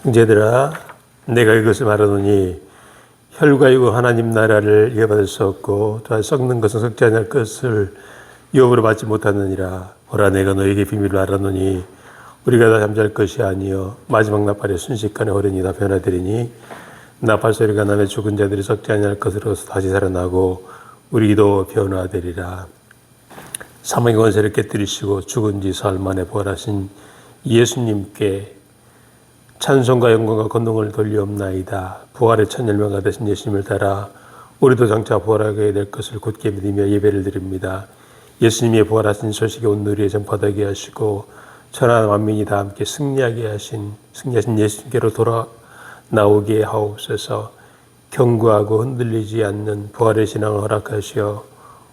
형제들아, 내가 이것을 말하노니 혈과 육 하나님 나라를 이해받을 수 없고 또한 썩는 것은 썩지 않을 것을 유업으로 받지 못하느니라. 보라, 내가 너에게 비밀을 말하노니 우리가 다 잠잘 것이 아니요 마지막 나팔에 순식간에 호련히 다 변화되리니 나팔 소리가 나면 죽은 자들이 썩지 않을 것으로서 다시 살아나고 우리도 변화되리라. 사망의 권세를 깨뜨리시고 죽은 지 사흘 만에 부활하신 예수님께 찬송과 영광과 권능을 돌리옵나이다. 부활의 첫 열매가 되신 예수님을 따라 우리도 장차 부활하게 될 것을 굳게 믿으며 예배를 드립니다. 예수님이 부활하신 소식이 온 누리에 전파되게 하시고 천하 만민이 다 함께 승리하신 예수님께로 돌아 나오게 하옵소서. 견고하고 흔들리지 않는 부활의 신앙을 허락하시어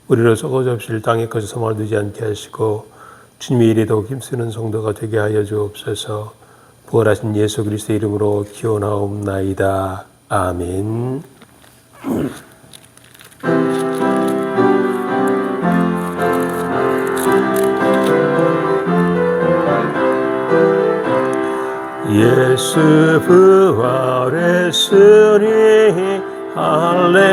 우리로 썩어접실 땅의 것을 소망을 두지 않게 하시고 주님의 일에 더욱 힘쓰는 성도가 되게 하여 주옵소서. 부활하신 예수 그리스도의 이름으로 기원하옵나이다. 아멘. 예수 부활했으니 할렐루야.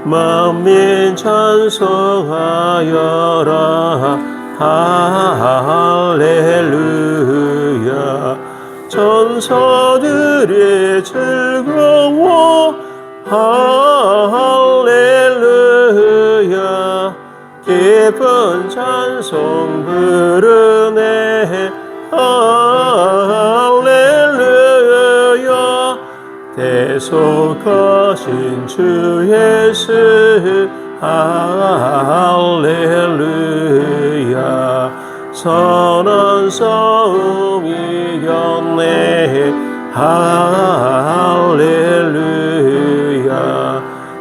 만민 찬송하여라. 할렐루야. 천사들이 즐거워 할렐루야. 기쁜 찬송 부르네 할렐루야. 대속하신 주 예수 할렐루야. 선한 싸움 이겼네 할렐루야.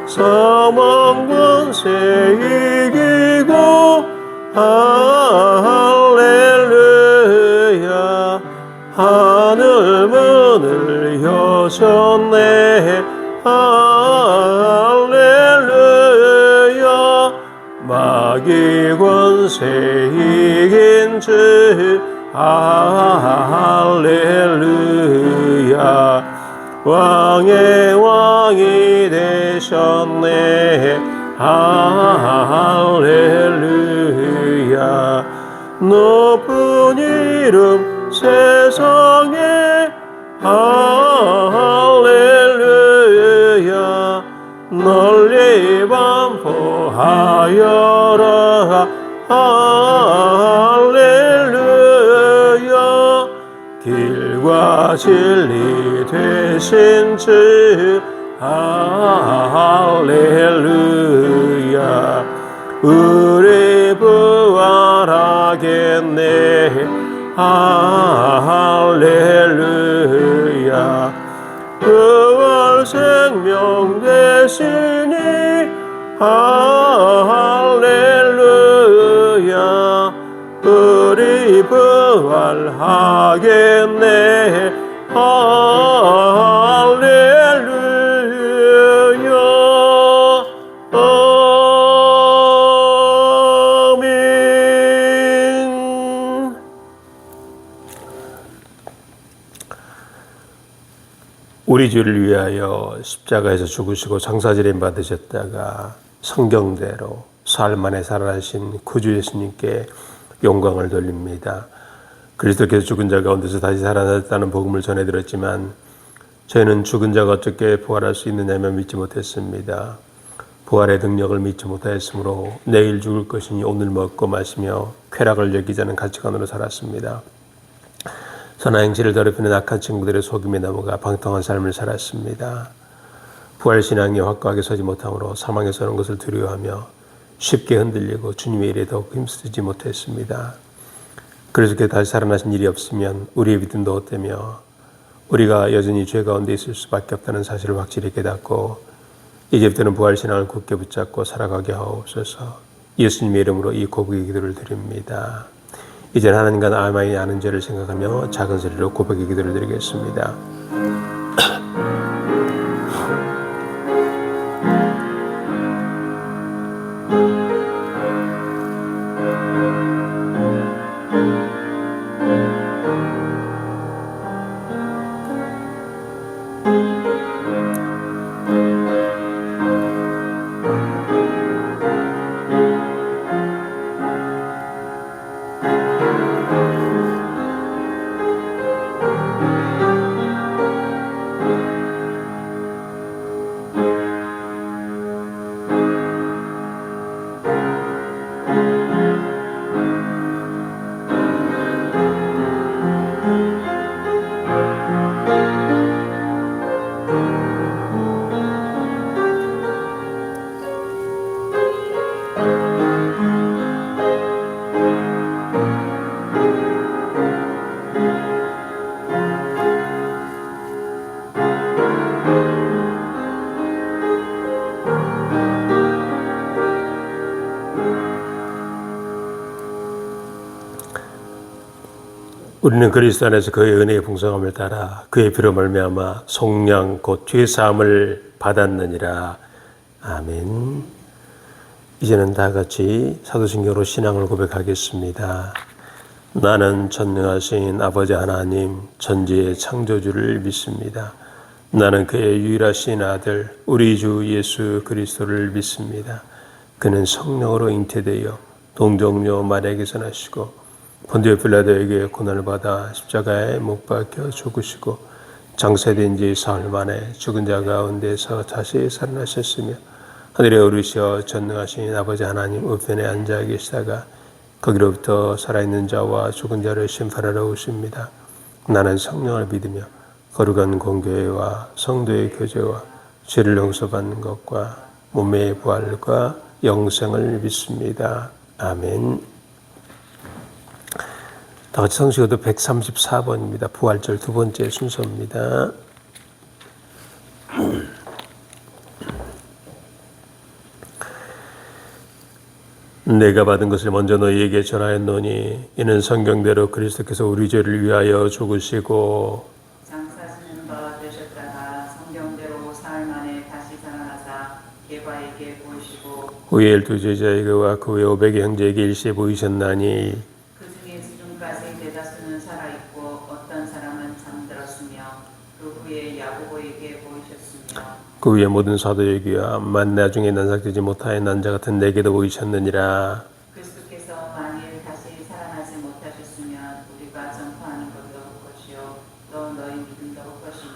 사망 권세 이기고 할렐루야. 하늘 문을 여셨네 할렐루야. 마귀 권세 이긴 주 할렐루야. 왕의 왕이 되셨네 할렐루야. 높은 이름 세상에 할렐루야. 널리 반포하여라 할렐루야. 길과 진리 되신 주 할렐루야. 우리 부활하겠네 할렐루야. 부활 생명 되시니 할렐루야. 우리 부활하겠네 할렐루야. 아멘. 우리 주를 위하여 십자가에서 죽으시고 장사지림 받으셨다가 성경대로 사흘 만에 살아나신 구주 예수님께 영광을 돌립니다. 그리스도께서 죽은 자 가운데서 다시 살아났다는 복음을 전해드렸지만 저희는 죽은 자가 어떻게 부활할 수 있느냐며 믿지 못했습니다. 부활의 능력을 믿지 못하였으므로 내일 죽을 것이니 오늘 먹고 마시며 쾌락을 여기자는 가치관으로 살았습니다. 선한 행실을 더럽히는 악한 친구들의 속임에 넘어가 방탕한 삶을 살았습니다. 부활신앙이 확고하게 서지 못함으로 사망에 서는 것을 두려워하며 쉽게 흔들리고 주님의 일에 더욱 힘쓰지 못했습니다. 그리스도께서 다시 살아나신 일이 없으면 우리의 믿음도 헛되며 우리가 여전히 죄 가운데 있을 수밖에 없다는 사실을 확실히 깨닫고 이제부터는 부활신앙을 굳게 붙잡고 살아가게 하옵소서. 예수님의 이름으로 이 고백의 기도를 드립니다. 이제는 하나님과 나만이 아는 죄를 생각하며 작은 소리로 고백의 기도를 드리겠습니다. 우리는 그리스도 안에서 그의 은혜의 풍성함을 따라 그의 피로 말미암아 속량 곧 죄 사함을 받았느니라. 아멘. 이제는 다 같이 사도신경으로 신앙을 고백하겠습니다. 나는 전능하신 아버지 하나님 전지의 창조주를 믿습니다. 나는 그의 유일하신 아들 우리 주 예수 그리스도를 믿습니다. 그는 성령으로 잉태되어 동정녀 마리아에게서 나시고 본디오 빌라도에게 고난을 받아 십자가에 못 박혀 죽으시고 장사된 지 사흘 만에 죽은 자 가운데서 다시 살아나셨으며 하늘에 오르셔 전능하신 아버지 하나님 우편에 앉아 계시다가 거기로부터 살아있는 자와 죽은 자를 심판하러 오십니다. 나는 성령을 믿으며 거룩한 공교회와 성도의 교제와 죄를 용서받는 것과 몸의 부활과 영생을 믿습니다. 아멘. 다 같이 성시교도 134번입니다. 부활절 두 번째 순서입니다. 내가 받은 것을 먼저 너희에게 전하였노니 이는 성경대로 그리스도께서 우리 죄를 위하여 죽으시고 장사하시는 바 되셨다가 성경대로 사흘 만에 다시 살아나사 게바에게 보이시고 후에 12제자에게와 그 후에 500의 형제에게 일시에 보이셨나니 그 중에 지금까지 대다수는 살아있고 어떤 사람은 잠들었으며 그 후에 야고보에게 보이셨으며 그 위에 모든 사도에게와 만 나중에 난삭되지 못하여 난자 같은 내게도 보이셨느니라. 그리스도께서 만일 다시 살아나지 못하셨으면 우리가 전파하는 것도 헛것이요 또 너희 믿음도 헛것이며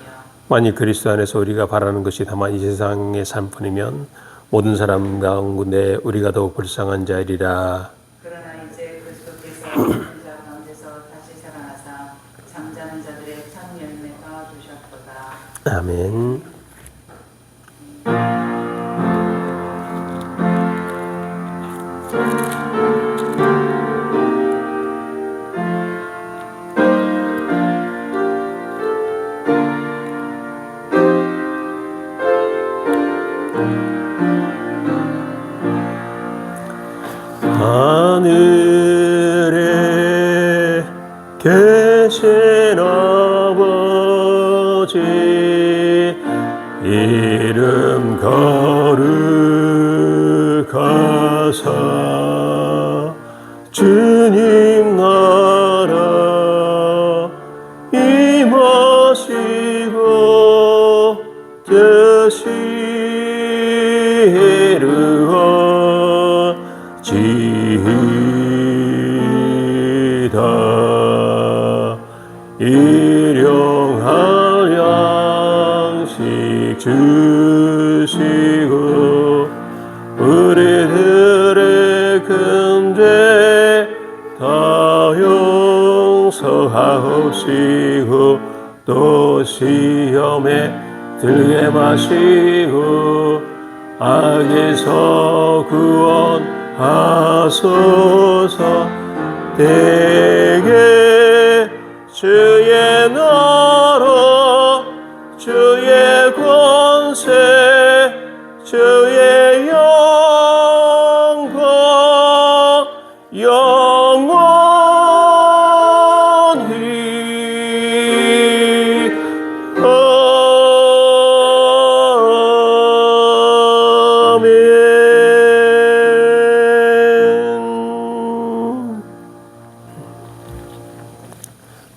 만일 그리스도 안에서 우리가 바라는 것이 다만 이 세상의 삶뿐이면 모든 사람 가운데 우리가 더욱 불쌍한 자이리라. 그러나 이제 그리스도께서 죽은 자 가운데서 다시 살아나사 잠자는 자들의 참 열매가 되셨도다. 아멘. 하늘에 계신 아버지 이름 거룩하사 주님 나라 임하시고 뜻이 이루어지이다. 일용할 양식 주시고 우리들의 금죄 다 용서하옵시고 또 시험에 들게 마시고 악에서 구원하소서. 대개 주의 나라 주의 권세 주의 영광 영원히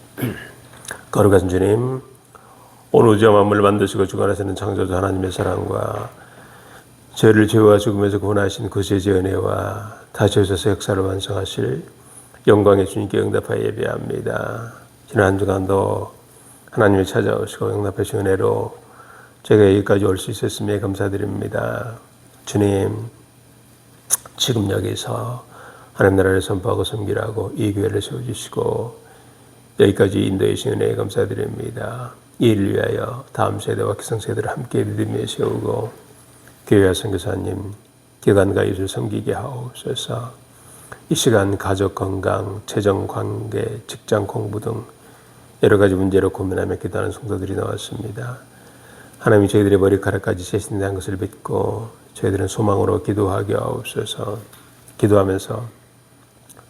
아멘. 거룩하신 주님, 오늘 우주와 만물을 만드시고 주관하시는 창조주 하나님의 사랑과 죄를 죄와 죽음에서 구원하신 그 죄의 은혜와 다시 오셔서 역사를 완성하실 영광의 주님께 응답하여 예배합니다. 지난 한 주간도 하나님이 찾아오시고 응답하신 은혜로 제가 여기까지 올 수 있었음에 감사드립니다. 주님, 지금 여기서 하나님 나라를 선포하고 섬기라고 이 교회를 세워주시고 여기까지 인도해 주신 은혜에 감사드립니다. 이 일을 위하여 다음 세대와 기성세대를 함께 믿음에 세우고 교회와 선교사님, 기관과 이웃을 섬기게 하옵소서. 이 시간 가족 건강, 재정 관계, 직장 공부 등 여러 가지 문제로 고민하며 기도하는 성도들이 나왔습니다. 하나님이 저희들의 머리카락까지 세신다는 것을 믿고 저희들은 소망으로 기도하게 하옵소서. 기도하면서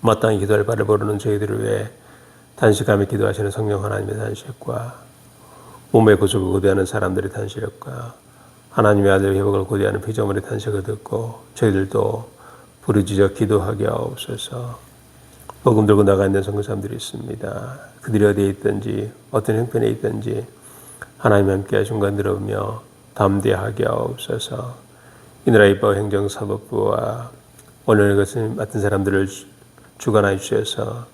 마땅히 기도할 바를 모르는 저희들을 위해 단식하며 기도하시는 성령 하나님의 단식과 몸의 구속을 고대하는 사람들의 단식과 하나님의 아들 회복을 고대하는 피조물의 단식을 듣고 저희들도 부르짖어 기도하게 하옵소서. 복음 들고 나가 있는 선교사람들이 있습니다. 그들이 어디에 있든지 어떤 형편에 있든지 하나님 함께 하신 것 들으며 담대하게 하옵소서. 이 나라 입법 행정사법부와 오늘 것을 맡은 사람들을 주관하여 주셔서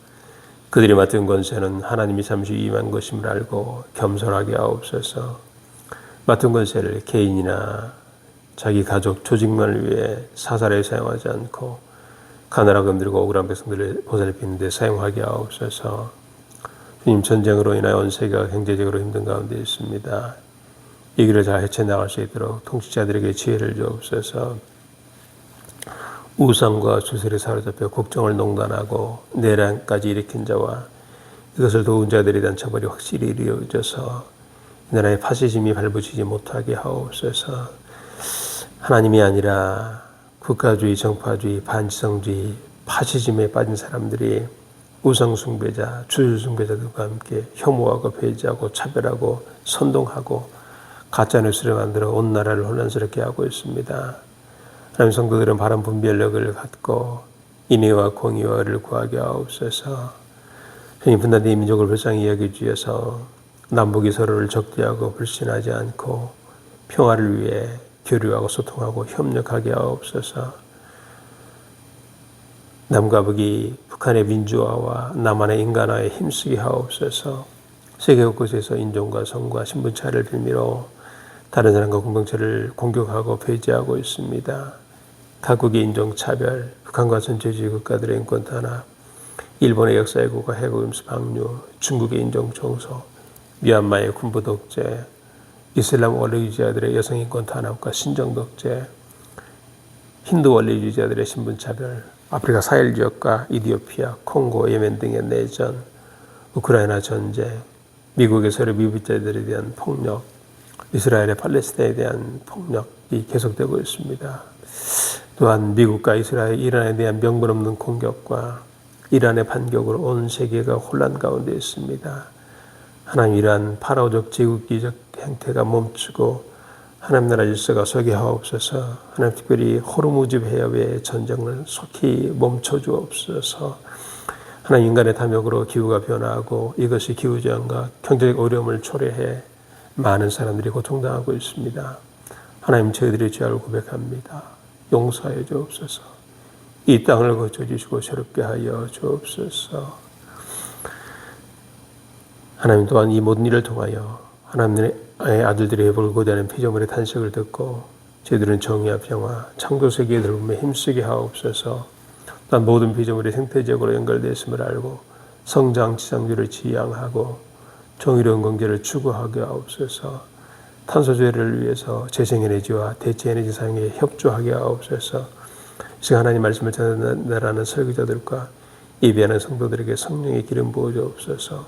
그들이 맡은 권세는 하나님이 잠시 임한 것임을 알고 겸손하게 하옵소서. 맡은 권세를 개인이나 자기 가족 조직만을 위해 사사를 사용하지 않고 가난하고 힘들고 억울한 백성들을 보살피는 데 사용하게 하옵소서. 주님, 전쟁으로 인하여 온 세계가 경제적으로 힘든 가운데 있습니다. 이 길을 잘 헤쳐나갈 수 있도록 통치자들에게 지혜를 주옵소서. 우상과 주술에 사로잡혀 국정을 농단하고 내란까지 일으킨 자와 이것을 도운 자들에 대한 처벌이 확실히 이루어져서 이 나라의 파시즘이 발붙이지 못하게 하옵소서. 하나님이 아니라 국가주의, 정파주의, 반지성주의, 파시즘에 빠진 사람들이 우상숭배자, 주술숭배자들과 함께 혐오하고 배제하고 차별하고 선동하고 가짜뉴스를 만들어 온 나라를 혼란스럽게 하고 있습니다. 하나님 성도들은 바른 분별력을 갖고 인애와 공의와 의를 구하게 하옵소서. 주님, 분단된 민족을 불쌍히 여겨주셔서 남북이 서로를 적대하고 불신하지 않고 평화를 위해 교류하고 소통하고 협력하게 하옵소서. 남과 북이 북한의 민주화와 남한의 인간화에 힘쓰게 하옵소서. 세계 곳곳에서 인종과 성과 신분차를 빌미로 다른 사람과 공동체를 공격하고 배제하고 있습니다. 각국의 인종차별, 북한과 전체주의 국가들의 인권 탄압, 일본의 역사 왜곡과 해고 임수 방류, 중국의 인종 청소, 미얀마의 군부 독재, 이슬람 원리주의자들의 여성 인권 탄압과 신정 독재, 힌두 원리주의자들의 신분차별, 아프리카 사헬 지역과 이디오피아, 콩고, 예멘 등의 내전, 우크라이나 전쟁, 미국의 서류 미국자들에 대한 폭력, 이스라엘의 팔레스타인에 대한 폭력이 계속되고 있습니다. 또한 미국과 이스라엘, 이란에 대한 명분 없는 공격과 이란의 반격으로 온 세계가 혼란 가운데 있습니다. 하나님, 이러한 파라오적 제국주의적 행태가 멈추고 하나님 나라 질서가 서게 하옵소서. 하나님, 특별히 호르무즈 해협의 전쟁을 속히 멈춰주옵소서. 하나님, 인간의 탐욕으로 기후가 변화하고 이것이 기후저항과 경제적 어려움을 초래해 많은 사람들이 고통당하고 있습니다. 하나님, 저희들의 죄를 고백합니다. 용서하여 주옵소서. 이 땅을 거쳐주시고 새롭게 하여 주옵소서. 하나님, 또한 이 모든 일을 통하여 하나님의 아들들의 회복을 고대하는 피조물의 탄식을 듣고 저희들은 정의와 평화, 창조세계의 넓음에 힘쓰게 하옵소서. 또한 모든 피조물이 생태적으로 연결되어 있음을 알고 성장, 지상주를 지향하고 정의로운 경제를 추구하게 하옵소서. 탄소재를 위해서 재생에너지와 대체에너지 사용에 협조하게 하옵소서. 지금 하나님 말씀을 전하는 설교자들과 예배하는 성도들에게 성령의 기름 부어 주옵소서.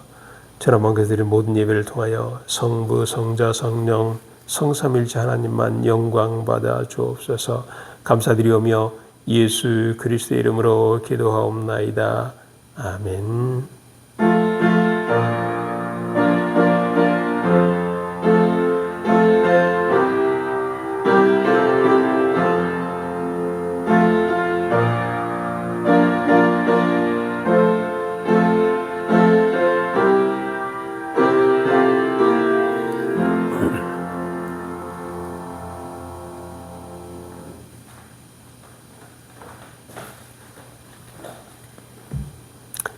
저런 먼 교회들의 모든 예배를 통하여 성부, 성자, 성령, 성삼일체 하나님만 영광 받아 주옵소서. 감사드리오며 예수 그리스도의 이름으로 기도하옵나이다. 아멘.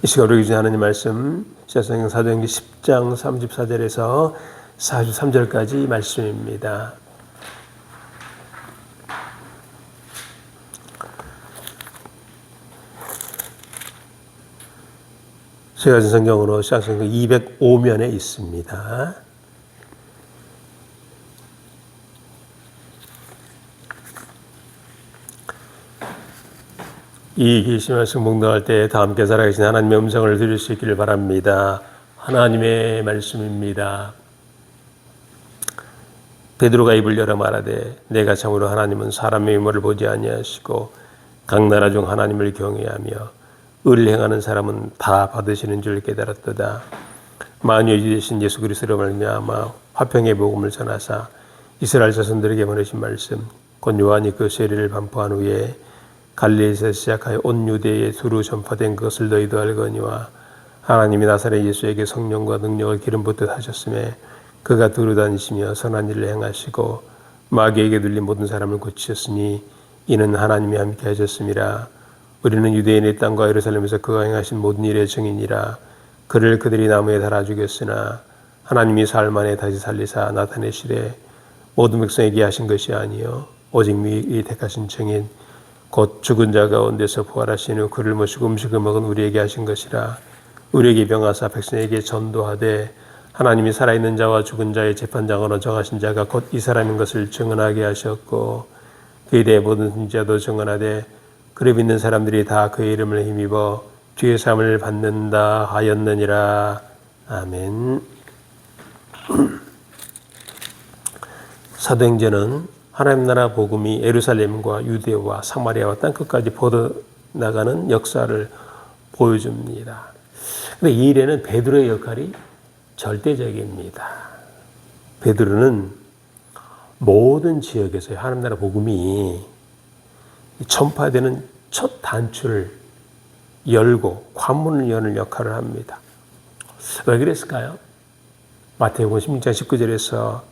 이 시간 우리 주신 하나님 말씀 시사성경 사도행전 10장 34절에서 43절까지 말씀입니다. 제가 준 성경으로 시사성경 205면에 있습니다. 이 계시 말씀 묵상할 때 다 함께 살아계신 하나님의 음성을 들을 수 있기를 바랍니다. 하나님의 말씀입니다. 베드로가 입을 열어 말하되 내가 참으로 하나님은 사람의 외모를 보지 아니하시고 각 나라 중 하나님을 경외하며 의를 행하는 사람은 다 받으시는 줄 깨달았도다. 만유의 주 되신 예수 그리스도로 말미암아 화평의 복음을 전하사 이스라엘 자손들에게 보내신 말씀 곧 요한이 그 세례를 반포한 후에 갈릴리에서 시작하여 온 유대에 두루 전파된 것을 너희도 알거니와 하나님이 나사렛 예수에게 성령과 능력을 기름 붓듯 하셨음에 그가 두루 다니시며 선한 일을 행하시고 마귀에게 눌린 모든 사람을 고치셨으니 이는 하나님이 함께 하셨음이라. 우리는 유대인의 땅과 예루살렘에서 그가 행하신 모든 일의 증인이라. 그를 그들이 나무에 달아 죽였으나 하나님이 사흘 만에 다시 살리사 나타내시되 모든 백성에게 하신 것이 아니요 오직 미리 택하신 증인 곧 죽은 자 가운데서 부활하신 후 그를 모시고 음식을 먹은 우리에게 하신 것이라. 우리에게 병하사 백성에게 전도하되 하나님이 살아있는 자와 죽은 자의 재판장으로 정하신 자가 곧 이 사람인 것을 증언하게 하셨고 그에 대해 모든 선지자도 증언하되 그를 믿는 사람들이 다 그의 이름을 힘입어 주의 삶을 받는다 하였느니라. 아멘. 사도행전은 하나님 나라 복음이 예루살렘과 유대와 사마리아와 땅끝까지 뻗어나가는 역사를 보여줍니다. 근데 이 일에는 베드로의 역할이 절대적입니다. 베드로는 모든 지역에서 하나님 나라 복음이 전파되는 첫 단추를 열고 관문을 여는 역할을 합니다. 왜 그랬을까요? 마태복음 16장 19절에서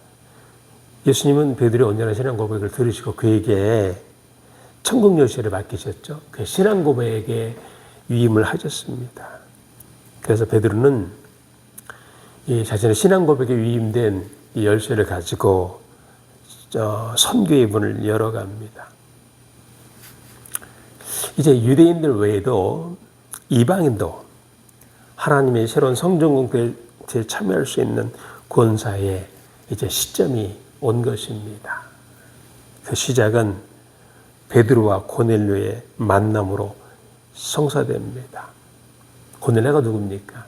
예수님은 베드로의 온전한 신앙 고백을 들으시고 그에게 천국 열쇠를 맡기셨죠. 그 신앙 고백에 위임을 하셨습니다. 그래서 베드로는 이 자신의 신앙 고백에 위임된 이 열쇠를 가지고 선교의 문을 열어갑니다. 이제 유대인들 외에도 이방인도 하나님의 새로운 성전 공동체에 참여할 수 있는 권사의 이제 시점이 온 것입니다. 그 시작은 베드로와 고넬료의 만남으로 성사됩니다. 고넬료가 누굽니까?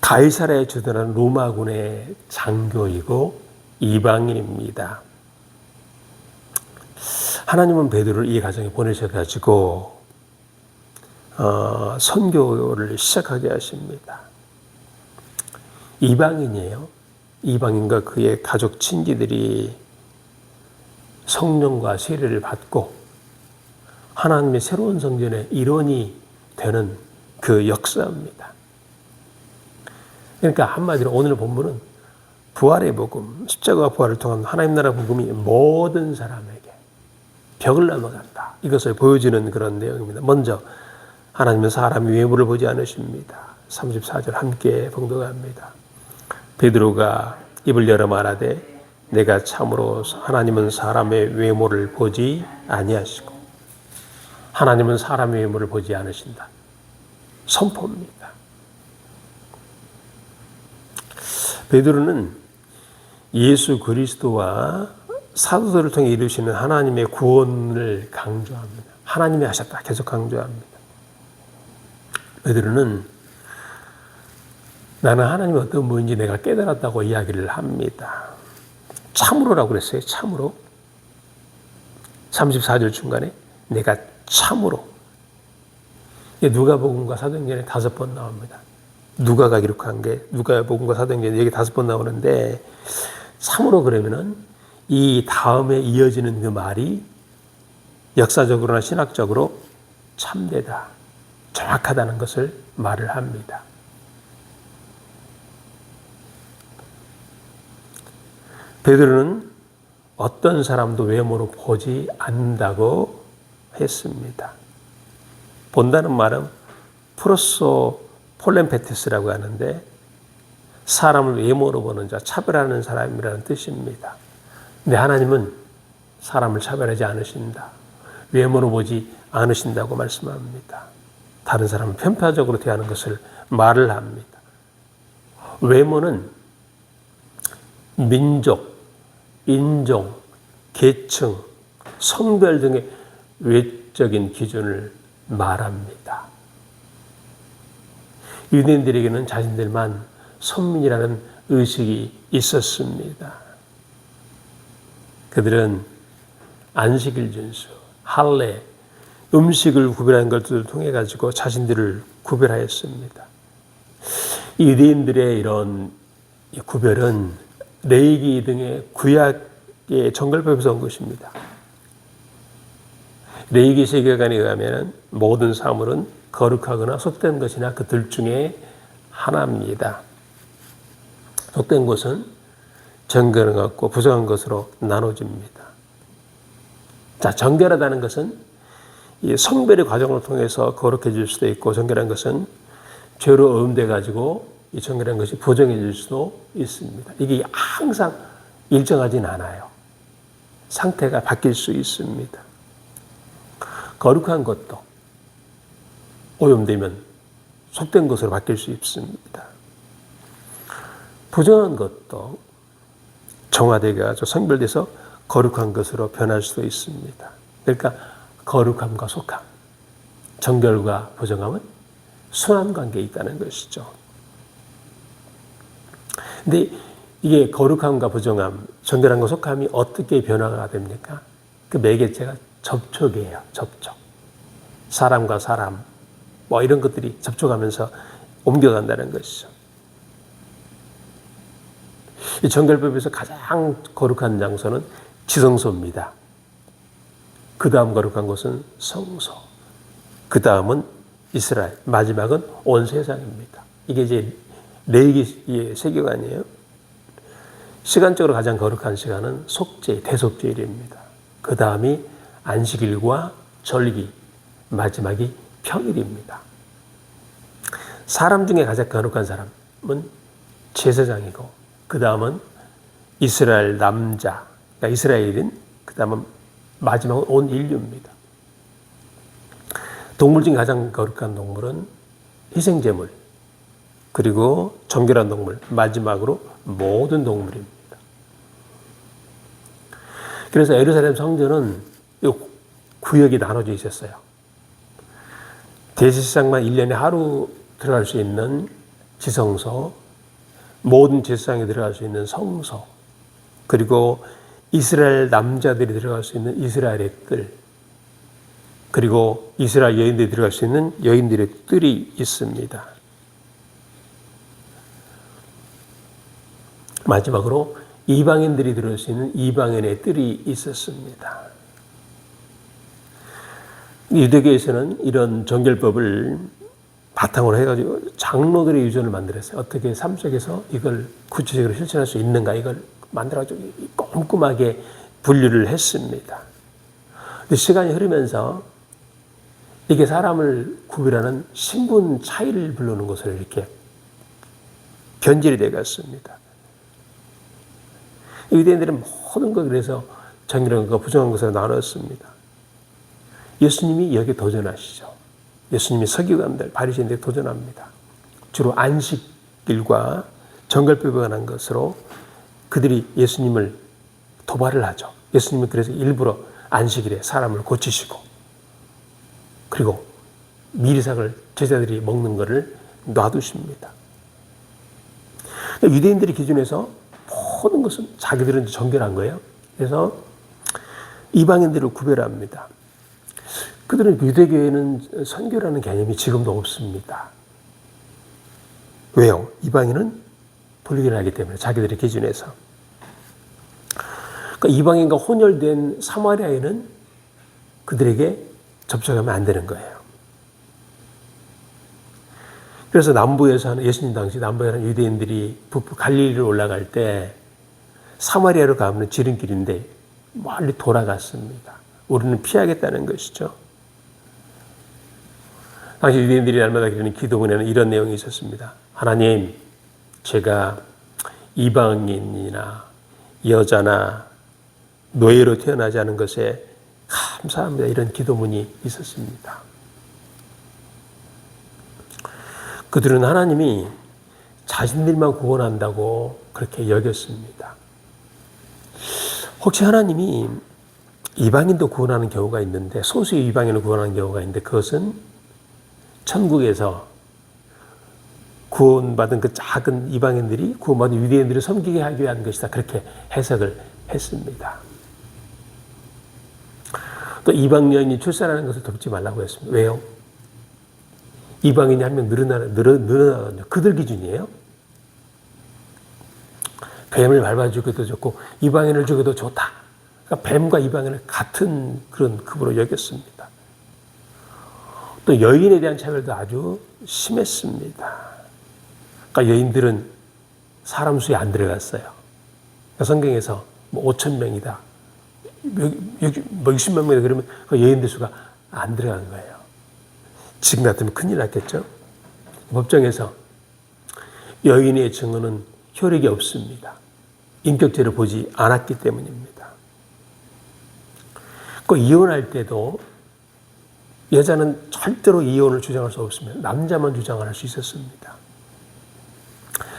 가이사랴에 주둔하는 로마군의 장교이고 이방인입니다. 하나님은 베드로를 이 가정에 보내셔가지고 선교를 시작하게 하십니다. 이방인이에요. 이방인과 그의 가족 친지들이 성령과 세례를 받고 하나님의 새로운 성전의 일원이 되는 그 역사입니다. 그러니까 한마디로 오늘 본문은 부활의 복음, 십자가와 부활을 통한 하나님 나라 복음이 모든 사람에게 벽을 넘어간다. 이것을 보여주는 그런 내용입니다. 먼저 하나님은 사람의 외모를 보지 않으십니다. 34절 함께 봉독합니다. 베드로가 입을 열어 말하되 내가 참으로 하나님은 사람의 외모를 보지 아니하시고 하나님은 사람의 외모를 보지 않으신다. 선포입니다. 베드로는 예수 그리스도와 사도들을 통해 이루시는 하나님의 구원을 강조합니다. 하나님이 하셨다. 계속 강조합니다. 베드로는 나는 하나님이 어떤 분인지 내가 깨달았다고 이야기를 합니다. 참으로라고 그랬어요. 참으로. 34절 중간에 내가 참으로. 누가복음과 사도행전에 5번 나옵니다. 누가가 기록한 게 누가복음과 사도행전에 여기 5번 나오는데 참으로 그러면은 이 다음에 이어지는 그 말이 역사적으로나 신학적으로 참되다, 정확하다는 것을 말을 합니다. 베드로는 어떤 사람도 외모로 보지 않는다고 했습니다. 본다는 말은 프로소 폴렘페티스라고 하는데 사람을 외모로 보는 자, 차별하는 사람이라는 뜻입니다. 근데 하나님은 사람을 차별하지 않으신다. 외모로 보지 않으신다고 말씀합니다. 다른 사람을 편파적으로 대하는 것을 말을 합니다. 외모는 민족, 인종, 계층, 성별 등의 외적인 기준을 말합니다. 유대인들에게는 자신들만 선민이라는 의식이 있었습니다. 그들은 안식일 준수, 할례, 음식을 구별하는 것들을 통해 가지고 자신들을 구별하였습니다. 유대인들의 이런 구별은 레위기 등의 구약의 정결법에서 온 것입니다. 레위기 세계관에 의하면 모든 사물은 거룩하거나 속된 것이나 그 둘 중에 하나입니다. 속된 것은 정결한 것과 부정한 것으로 나눠집니다. 자, 정결하다는 것은 이 성별의 과정을 통해서 거룩해질 수도 있고, 정결한 것은 죄로 오염돼 가지고 이 정결한 것이 부정해질 수도 있습니다. 이게 항상 일정하진 않아요. 상태가 바뀔 수 있습니다. 거룩한 것도 오염되면 속된 것으로 바뀔 수 있습니다. 부정한 것도 정화되게 아주 성별돼서 거룩한 것으로 변할 수도 있습니다. 그러니까 거룩함과 속함, 정결과 부정함은 순환 관계에 있다는 것이죠. 근데 이게 거룩함과 부정함, 정결함과 속함이 어떻게 변화가 됩니까? 그 매개체가 접촉이에요. 접촉. 사람과 사람, 뭐 이런 것들이 접촉하면서 옮겨간다는 것이죠. 이 정결법에서 가장 거룩한 장소는 지성소입니다. 그 다음 거룩한 곳은 성소. 그 다음은 이스라엘. 마지막은 온 세상입니다. 이게 이제 레위기의 세계관이에요. 시간적으로 가장 거룩한 시간은 속죄, 대속죄일입니다. 그 다음이 안식일과 절기, 마지막이 평일입니다. 사람 중에 가장 거룩한 사람은 제사장이고, 그 다음은 이스라엘 남자, 그러니까 이스라엘인, 그 다음은 마지막은 온 인류입니다. 동물 중에 가장 거룩한 동물은 희생제물, 그리고 정결한 동물, 마지막으로 모든 동물입니다. 그래서 예루살렘 성전은 이 구역이 나눠져 있었어요. 대제사장만 1년에 하루 들어갈 수 있는 지성소, 모든 제사장이 들어갈 수 있는 성소, 그리고 이스라엘 남자들이 들어갈 수 있는 이스라엘의 뜰, 그리고 이스라엘 여인들이 들어갈 수 있는 여인들의 뜰이 있습니다. 마지막으로 이방인들이 들어갈 수 있는 이방인의 뜰이 있었습니다. 유대교에서는 이런 정결법을 바탕으로 해가지고 장로들의 유전을 만들었어요. 어떻게 삶 속에서 이걸 구체적으로 실천할 수 있는가, 이걸 만들어가지고 꼼꼼하게 분류를 했습니다. 근데 시간이 흐르면서 이게 사람을 구별하는 신분 차이를 부르는 것으로 이렇게 변질이 되었습니다. 유대인들은 모든 걸 그래서 정결한 것과 부정한 것으로 나눴습니다. 예수님이 여기에 도전하시죠. 예수님이 서기관들, 바리새인들에 도전합니다. 주로 안식일과 정결법에 관한 것으로 그들이 예수님을 도발을 하죠. 예수님은 그래서 일부러 안식일에 사람을 고치시고, 그리고 미리삭을 제자들이 먹는 것을 놔두십니다. 유대인들의 기준에서 모든 것은 자기들은 정결한 거예요. 그래서 이방인들을 구별합니다. 그들은 유대교에는 선교라는 개념이 지금도 없습니다. 왜요? 이방인은 분리를 하기 때문에, 자기들의 기준에서. 그러니까 이방인과 혼혈된 사마리아인은 그들에게 접촉하면 안 되는 거예요. 그래서 남부에서 하는, 예수님 당시 남부에 하는 유대인들이 북부 갈릴리로 올라갈 때 사마리아로 가면 지름길인데 멀리 돌아갔습니다. 우리는 피하겠다는 것이죠. 당시 유대인들이 날마다 기르는 기도문에는 이런 내용이 있었습니다. 하나님, 제가 이방인이나 여자나 노예로 태어나지 않은 것에 감사합니다. 이런 기도문이 있었습니다. 그들은 하나님이 자신들만 구원한다고 그렇게 여겼습니다. 혹시 하나님이 이방인도 구원하는 경우가 있는데, 소수의 이방인을 구원하는 경우가 있는데, 그것은 천국에서 구원받은 그 작은 이방인들이 구원받은 유대인들을 섬기게 하기 위한 것이다. 그렇게 해석을 했습니다. 또 이방 여인이 출산하는 것을 돕지 말라고 했습니다. 왜요? 이방인이 한 명 늘어나거든요. 그들 기준이에요. 뱀을 밟아주기도 좋고 이방인을 죽여도 좋다. 그러니까 뱀과 이방인을 같은 그런 급으로 여겼습니다. 또 여인에 대한 차별도 아주 심했습니다. 그러니까 여인들은 사람 수에 안 들어갔어요. 그러니까 성경에서 뭐 5천 명이다. 뭐 60만 명이다 그러면 그 여인들 수가 안 들어간 거예요. 지금 같으면 큰일 났겠죠. 법정에서 여인의 증언은 효력이 없습니다. 인격죄를 보지 않았기 때문입니다. 그 이혼할 때도 여자는 절대로 이혼을 주장할 수 없으면 남자만 주장을 할 수 있었습니다.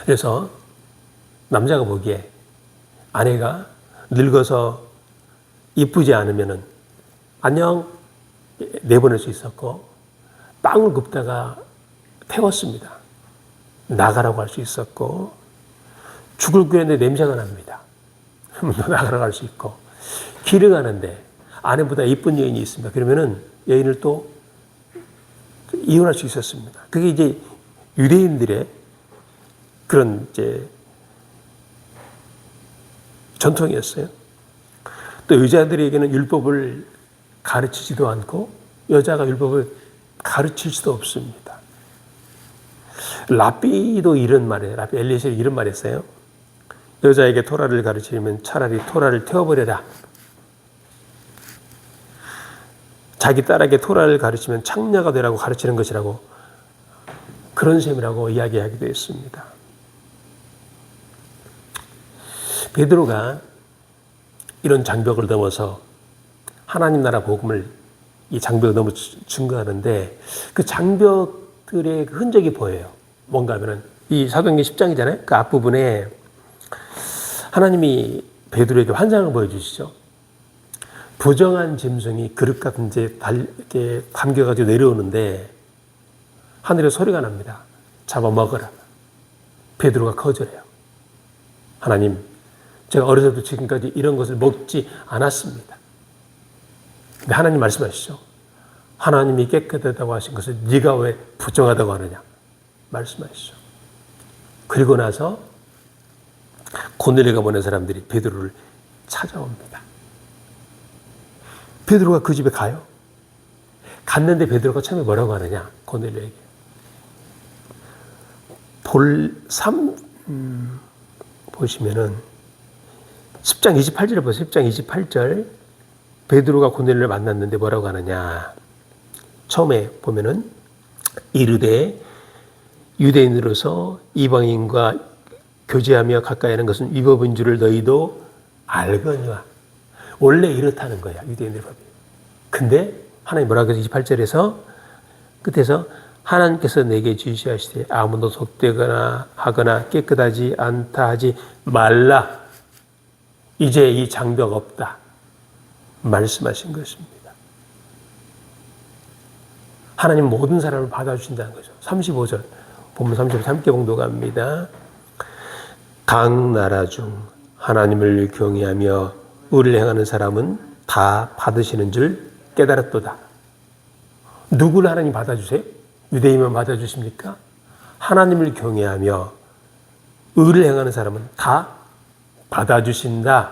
그래서 남자가 보기에 아내가 늙어서 이쁘지 않으면은 안녕 내보낼 수 있었고 빵을 굽다가 태웠습니다. 나가라고 할 수 있었고 죽을 끓였는데 냄새가 납니다. 나가라고 할 수 있고 길을 가는데 아내보다 이쁜 여인이 있습니다. 그러면은 여인을 또 이혼할 수 있었습니다. 그게 이제 유대인들의 그런 이제 전통이었어요. 또 여자들에게는 율법을 가르치지도 않고 여자가 율법을 가르칠 수도 없습니다. 랍비도 이런 말이에요. 랍비 엘리에셀이 이런 말했어요. 여자에게 토라를 가르치려면 차라리 토라를 태워버려라. 자기 딸에게 토라를 가르치면 창녀가 되라고 가르치는 것이라고 그런 셈이라고 이야기하기도 했습니다. 베드로가 이런 장벽을 넘어서 하나님 나라 복음을 이 장벽을 넘어 증거하는데 그 장벽들의 흔적이 보여요. 뭔가 하면은 이 사도행전 10장이잖아요. 그 앞부분에 하나님이 베드로에게 환상을 보여주시죠. 부정한 짐승이 그릇 같은 데 이렇게 담겨가지고 내려오는데 하늘에 소리가 납니다. 잡아먹어라. 베드로가 거절해요. 하나님, 제가 어려서부터 지금까지 이런 것을 먹지 않았습니다. 근데 하나님 말씀하시죠. 하나님이 깨끗하다고 하신 것을 네가 왜 부정하다고 하느냐. 말씀하시죠. 그리고 나서 고넬료가 보낸 사람들이 베드로를 찾아옵니다. 베드로가 그 집에 가요. 갔는데 베드로가 처음에 뭐라고 하느냐. 고넬료에게. 보시면은 10장 28절에 보세요. 10장 28절 베드로가 고넬료를 만났는데 뭐라고 하느냐. 처음에 보면은 이르되 유대인으로서 이방인과 교제하며 가까이 하는 것은 위법인 줄을 너희도 알거니와. 원래 이렇다는 거야. 유대인들 법이. 근데 하나님 뭐라고 해서 28절에서 끝에서 하나님께서 내게 지시하시되 아무도 속되거나 하거나 깨끗하지 않다 하지 말라. 이제 이 장벽 없다. 말씀하신 것입니다. 하나님 모든 사람을 받아주신다는 거죠. 35절 본문 35절 함께 봉독합니다. 각 나라 중 하나님을 경외하며 의를 행하는 사람은 다 받으시는 줄 깨달았도다. 누구를 하나님 받아주세요? 유대인만 받아주십니까? 하나님을 경외하며 의를 행하는 사람은 다 받아주신다.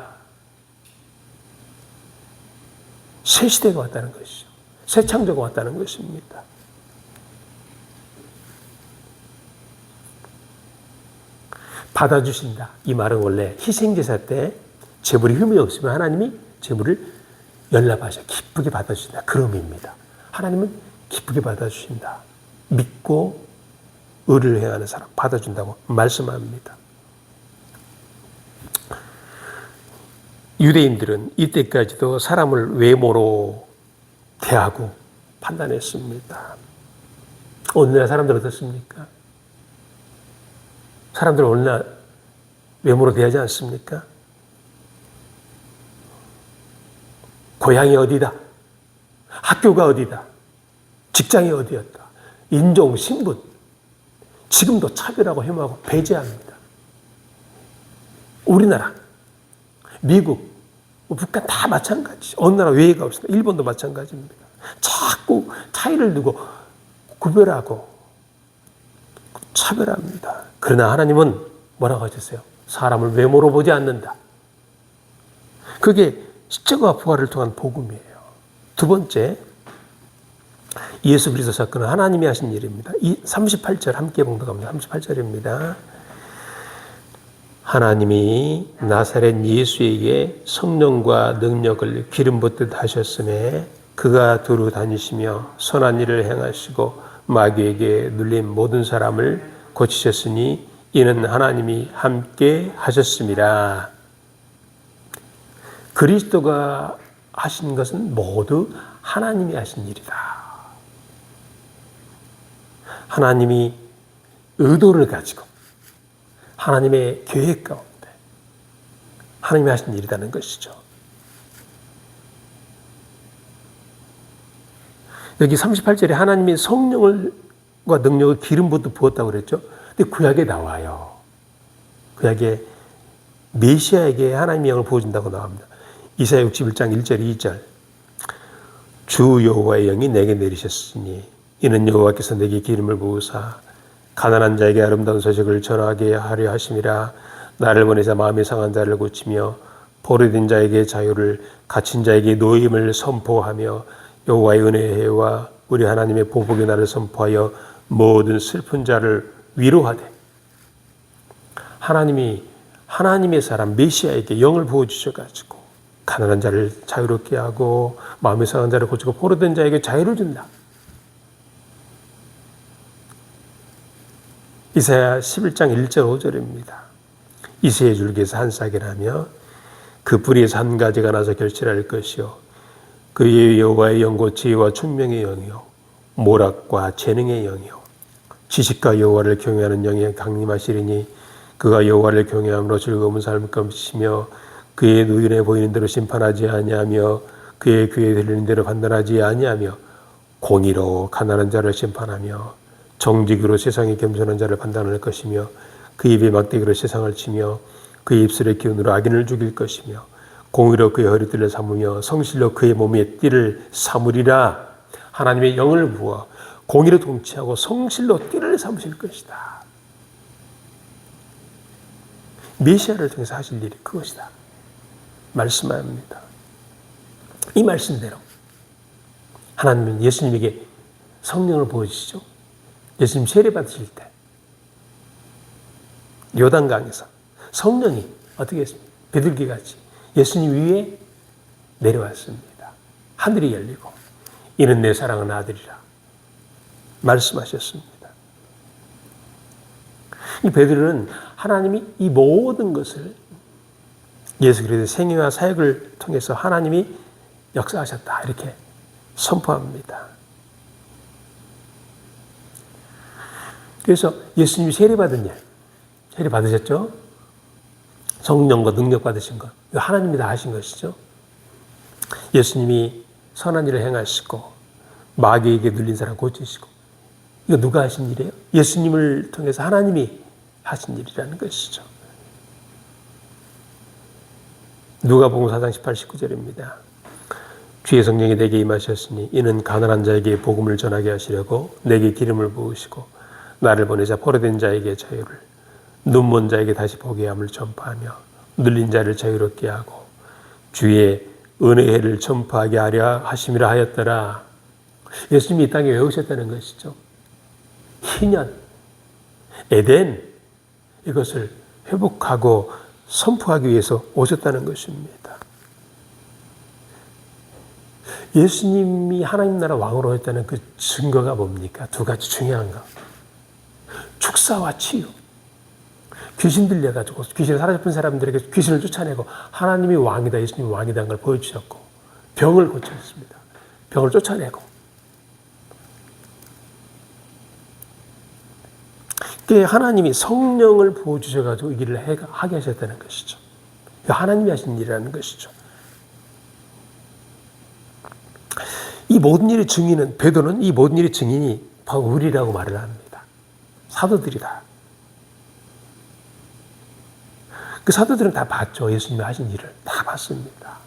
새 시대가 왔다는 것이죠. 새 창조가 왔다는 것입니다. 받아주신다. 이 말은 원래 희생제사 때 제물이 흠이 없으면 하나님이 제물을 연락하셔 기쁘게 받아주신다. 그 의미입니다. 하나님은 기쁘게 받아주신다. 믿고 의를 행하는 사람 받아준다고 말씀합니다. 유대인들은 이때까지도 사람을 외모로 대하고 판단했습니다. 오늘날 사람들 어떻습니까? 사람들 오늘날 외모로 대하지 않습니까? 고향이 어디다? 학교가 어디다? 직장이 어디였다? 인종, 신분. 지금도 차별하고 혐오하고 배제합니다. 우리나라, 미국, 북한 다 마찬가지. 어느 나라 외회가 없습니다. 일본도 마찬가지입니다. 자꾸 차이를 두고 구별하고 차별합니다. 그러나 하나님은 뭐라고 하셨어요? 사람을 외모로 보지 않는다. 그게 십자가와 부활을 통한 복음이에요. 두 번째, 예수 그리스도 사건은 하나님이 하신 일입니다. 이 38절 함께 봉독합니다. 38절입니다. 하나님이 나사렛 예수에게 성령과 능력을 기름 붓듯 하셨음에 그가 두루 다니시며 선한 일을 행하시고 마귀에게 눌린 모든 사람을 고치셨으니 이는 하나님이 함께 하셨습니다. 그리스도가 하신 것은 모두 하나님이 하신 일이다. 하나님이 의도를 가지고 하나님의 계획 가운데 하나님이 하신 일이라는 것이죠. 여기 38절에 하나님이 성령과 능력을 기름 붓듯 부었다고 그랬죠. 근데 구약에 나와요. 구약에 메시아에게 하나님의 영을 부어준다고 나옵니다. 이사야 61장 1절 2절 주 여호와의 영이 내게 내리셨으니 이는 여호와께서 내게 기름을 부으사 가난한 자에게 아름다운 소식을 전하게 하려 하심이라. 나를 보내사 마음이 상한 자를 고치며 포로된 자에게 자유를 갇힌 자에게 노임을 선포하며 여호와의 은혜의 해와 우리 하나님의 보복의 날을 선포하여 모든 슬픈 자를 위로하되. 하나님이 하나님의 사람 메시아에게 영을 부어주셔가지고 가난한 자를 자유롭게 하고 마음이 상한 자를 고치고 포로된 자에게 자유를 준다. 이사야 11장 1절 5절입니다. 이새의 줄기에서 한 싹이 나며 그 뿌리에서 한 가지가 나서 결실할 것이요 그의 여호와의 영고 지혜와 총명의 영이요 모락과 재능의 영이요 지식과 여호와를 경외하는 영이 강림하시리니 그가 여호와를 경외함으로 즐거운 삶을 것이며 그의 눈에 보이는 대로 심판하지 아니하며 그의 귀에 들리는 대로 판단하지 아니하며 공의로 가난한 자를 심판하며 정직으로 세상에 겸손한 자를 판단할 것이며 그 입에 막대기로 세상을 치며 그의 입술의 기운으로 악인을 죽일 것이며 공의로 그의 허리띠를 삼으며 성실로 그의 몸에 띠를 삼으리라. 하나님의 영을 부어 공의로 통치하고 성실로 띠를 삼으실 것이다. 메시아를 통해서 하실 일이 그것이다 말씀합니다. 이 말씀대로 하나님은 예수님에게 성령을 부어주시죠. 예수님 세례 받으실 때 요단강에서 성령이 어떻게 했습니까? 비둘기같이 예수님 위에 내려왔습니다. 하늘이 열리고 이는 내 사랑하는 아들이라 말씀하셨습니다. 이 베드로는 하나님이 이 모든 것을 예수 그리스도의 생애와 사역을 통해서 하나님이 역사하셨다 이렇게 선포합니다. 그래서 예수님이 세례받은 일, 세례 받으셨죠? 성령과 능력 받으신 것, 이거 하나님이 다 하신 것이죠. 예수님이 선한 일을 행하시고 마귀에게 눌린 사람 고치시고 이거 누가 하신 일이에요? 예수님을 통해서 하나님이 하신 일이라는 것이죠. 누가복음 4장 18, 19절입니다. 주의 성령이 내게 임하셨으니 이는 가난한 자에게 복음을 전하게 하시려고 내게 기름을 부으시고 나를 보내자 포로된 자에게 자유를 눈먼 자에게 다시 보게 함을 전파하며 눌린 자를 자유롭게 하고 주의 은혜를 전파하게 하려 하심이라 하였더라. 예수님이 이 땅에 왜 오셨다는 것이죠? 희년, 에덴 이것을 회복하고 선포하기 위해서 오셨다는 것입니다. 예수님이 하나님 나라 왕으로 했다는 그 증거가 뭡니까? 두 가지 중요한 거. 축사와 치유. 귀신 들려가지고 귀신을 사로잡힌 사람들에게 귀신을 쫓아내고 하나님이 왕이다, 예수님이 왕이다는 걸 보여주셨고 병을 고쳤습니다. 병을 쫓아내고 하나님이 성령을 부어주셔가지고 이 일을 하게 하셨다는 것이죠. 하나님이 하신 일이라는 것이죠. 이 모든 일의 증인은, 베드로는 이 모든 일의 증인이 바로 우리라고 말을 합니다. 사도들이다. 그 사도들은 다 봤죠. 예수님이 하신 일을 다 봤습니다.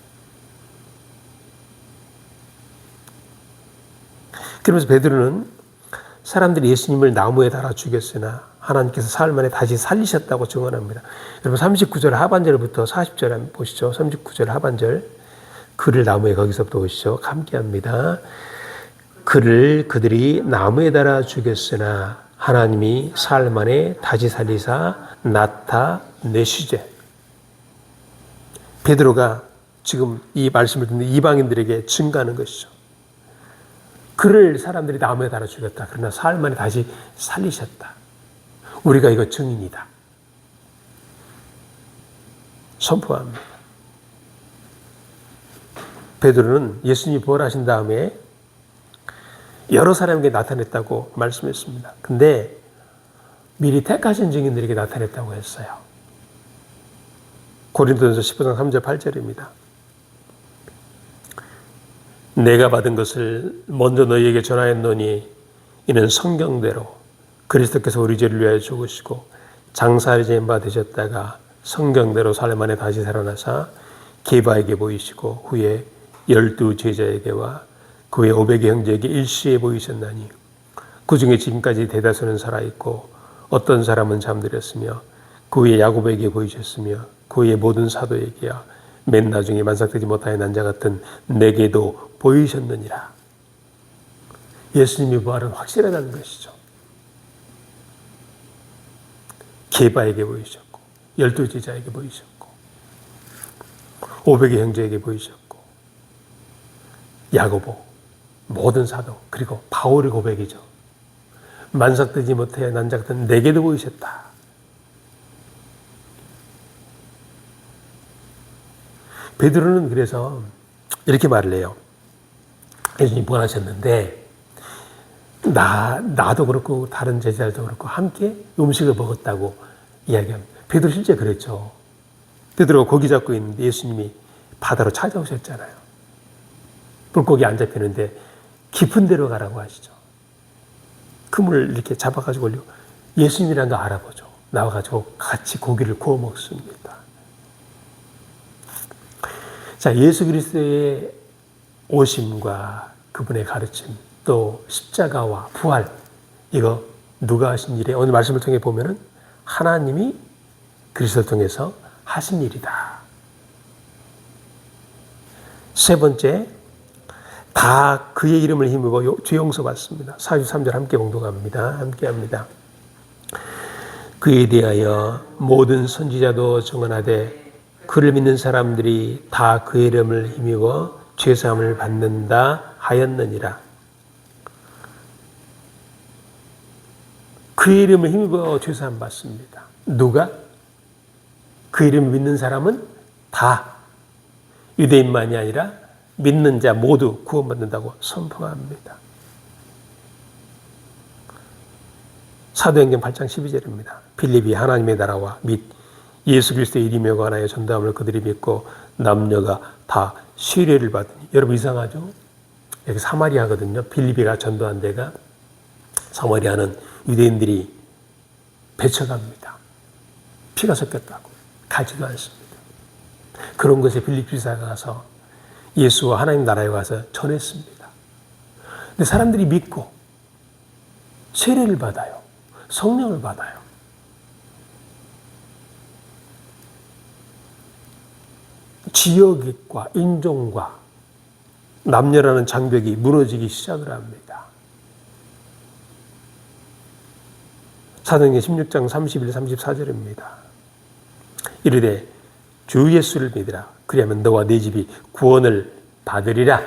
그러면서 베드로는 사람들이 예수님을 나무에 달아 죽였으나 하나님께서 사흘 만에 다시 살리셨다고 증언합니다. 여러분 39절 하반절부터 40절 보시죠. 39절 하반절 그를 나무에 거기서부터 보시죠. 함께 합니다. 그들이 나무에 달아 죽였으나 하나님이 사흘 만에 다시 살리사 나타내시되. 베드로가 지금 이 말씀을 듣는 이방인들에게 증거하는 것이죠. 그를 사람들이 나무에 달아 죽였다. 그러나 사흘 만에 다시 살리셨다. 우리가 이거 증인이다. 선포합니다. 베드로는 예수님이 부활하신 다음에 여러 사람에게 나타냈다고 말씀했습니다. 근데 미리 택하신 증인들에게 나타냈다고 했어요. 고린도전서 15장 3절 8절입니다. 내가 받은 것을 먼저 너희에게 전하였노니 이는 성경대로 그리스도께서 우리 죄를 위하여 죽으시고 장사되신 바 되셨다가 성경대로 사흘 만에 다시 살아나사 게바에게 보이시고 후에 12 제자에게와 그 외 500의 형제에게 일시에 보이셨나니 그 중에 지금까지 대다수는 살아있고 어떤 사람은 잠들었으며 그 외에 야곱에게 보이셨으며 그 외에 모든 사도에게야 맨 나중에 만삭되지 못하여 난 자 같은 내게도 보이셨느니라. 예수님이 부활은 확실하다는 것이죠. 게바에게 보이셨고 12 제자에게 보이셨고 500의 형제에게 보이셨고 야고보 모든 사도 그리고 바울의 고백이죠. 만삭되지 못하여 난 자 같은 내게도 보이셨다. 베드로는 그래서 이렇게 말을 해요. 예수님이 부활하셨는데 나도 그렇고 다른 제자들도 그렇고 함께 음식을 먹었다고 이야기합니다. 베드로 실제 그랬죠. 베드로가 고기 잡고 있는데 예수님이 바다로 찾아오셨잖아요. 물고기 안 잡히는데 깊은 데로 가라고 하시죠. 그물을 이렇게 잡아가지고 올리고 예수님이라는 거 알아보죠. 나와가지고 같이 고기를 구워 먹습니다. 자, 예수 그리스도의 오심과 그분의 가르침, 또 십자가와 부활, 이거 누가 하신 일이에요? 오늘 말씀을 통해 보면은 하나님이 그리스도를 통해서 하신 일이다. 세 번째, 다 그의 이름을 힘입어 죄 용서 받습니다. 43절 함께 봉독합니다. 함께 합니다. 그에 대하여 모든 선지자도 증언하되 그를 믿는 사람들이 다 그의 이름을 힘입어 죄사함을 받는다 하였느니라. 그의 이름을 힘입어 죄사함 받습니다. 누가? 그 이름을 믿는 사람은 다 유대인만이 아니라 믿는 자 모두 구원받는다고 선포합니다. 사도행전 8장 12절입니다. 빌립이 하나님의 나라와 및 예수 그리스도의 이름에 관하여 전도함을 그들이 믿고 남녀가 다 세례를 받으니. 여러분 이상하죠? 여기 사마리아거든요. 빌립이가 전도한 데가 사마리아는 유대인들이 배척합니다. 피가 섞였다고 가지도 않습니다. 그런 것에 빌립 지사가 가서 예수와 하나님 나라에 와서 전했습니다. 근데 사람들이 믿고 세례를 받아요. 성령을 받아요. 지역과 인종과 남녀라는 장벽이 무너지기 시작을 합니다. 사도행전 16장 31, 34절입니다. 이르되 주 예수를 믿으라. 그리하면 너와 네 집이 구원을 받으리라.